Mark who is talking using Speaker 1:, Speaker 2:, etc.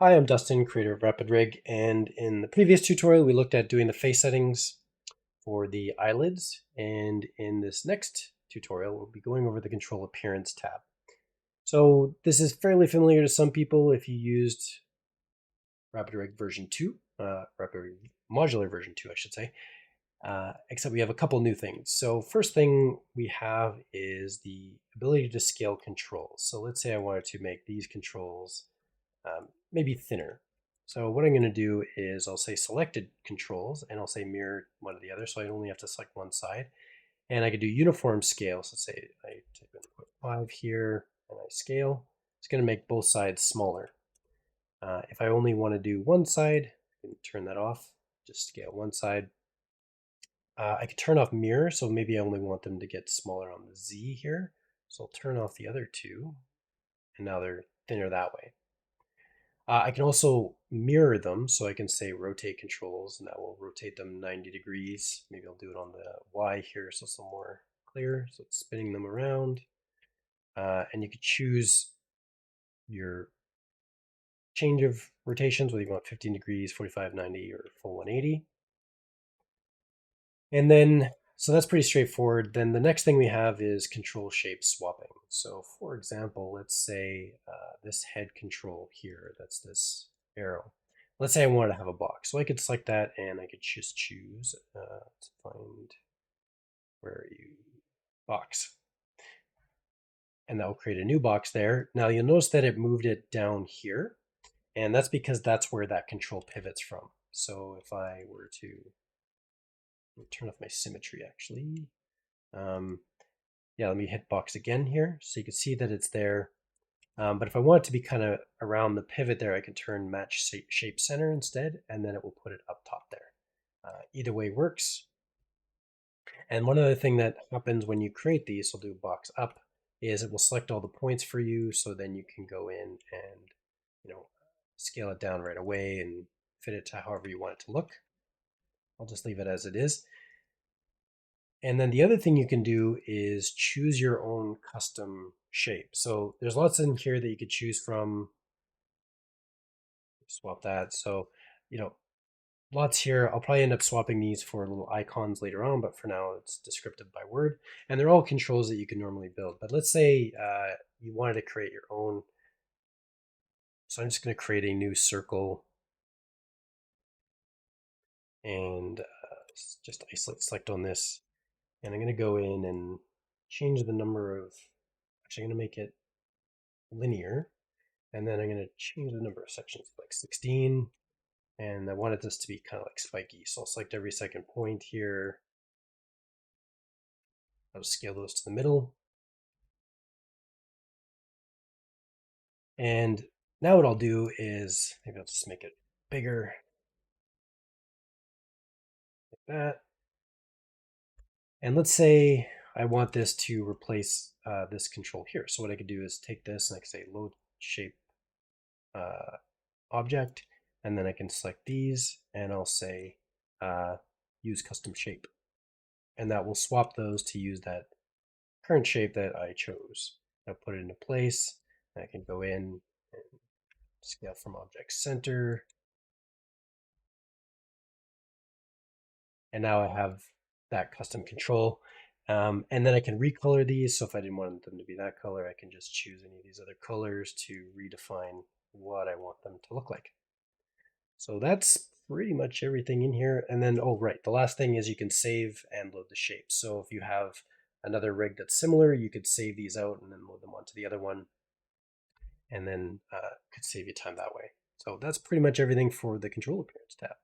Speaker 1: Hi, I'm Dustin, creator of RapidRig, and in the previous tutorial we looked at doing the face settings for the eyelids, and in this next tutorial we'll be going over the Control Appearance tab. So this is fairly familiar to some people if you used RapidRig version 2, RapidRig Modular version 2 I should say, except we have a couple new things. So first thing we have is the ability to scale controls. So let's say I wanted to make these controls maybe thinner. So what I'm going to do is I'll say selected controls and I'll say mirror one or the other. So I only have to select one side. And I could do uniform scale. So say I type in 0.5 here and I scale. It's going to make both sides smaller. If I only want to do one side, I can turn that off. Just scale one side. I could turn off mirror. So maybe I only want them to get smaller on the Z here. So I'll turn off the other two. And now they're thinner that way. I can also mirror them, so I can say rotate controls, and that will rotate them 90 degrees. Maybe I'll do it on the Y here so it's a little more clear. So it's spinning them around. And you could choose your change of rotations, whether you want 15 degrees, 45, 90, or full 180. And then, so that's pretty straightforward. Then the next thing we have is control shape swapping. So for example, let's say this head control here, that's this arrow. Let's say I wanted to have a box. So I could select that and I could just choose to find, where are you, box. And that will create a new box there. Now you'll notice that it moved it down here. And that's because that's where that control pivots from. So if I were to turn off my symmetry actually. Yeah, let me hit box again here so you can see that it's there. But if I want it to be kind of around the pivot there, I can turn match shape center instead, and then it will put it up top there. Either way works. And one other thing that happens when you create these, I'll do box up, is it will select all the points for you, so then you can go in and scale it down right away and fit it to however you want it to look. I'll just leave it as it is. And then the other thing you can do is choose your own custom shape. So there's lots in here that you could choose from. Swap that. So, lots here. I'll probably end up swapping these for little icons later on, but for now it's descriptive by word. And they're all controls that you can normally build. But let's say you wanted to create your own. So I'm just going to create a new circle and just select on this. And I'm going to go in and change the number of, actually I'm going to make it linear. And then I'm going to change the number of sections to like 16. And I wanted this to be kind of like spiky. So I'll select every second point here. I'll scale those to the middle. And now what I'll do is, maybe I'll just make it bigger, like that. And let's say I want this to replace this control here. So what I could do is take this and I can say load shape object, and then I can select these and I'll say use custom shape. And that will swap those to use that current shape that I chose. I'll put it into place. I can go in and scale from object center. And now I have that custom control. And then I can recolor these. So if I didn't want them to be that color, I can just choose any of these other colors to redefine what I want them to look like. So that's pretty much everything in here. And then, oh, right, the last thing is you can save and load the shapes. So if you have another rig that's similar, you could save these out and then load them onto the other one, and then could save you time that way. So that's pretty much everything for the control appearance tab.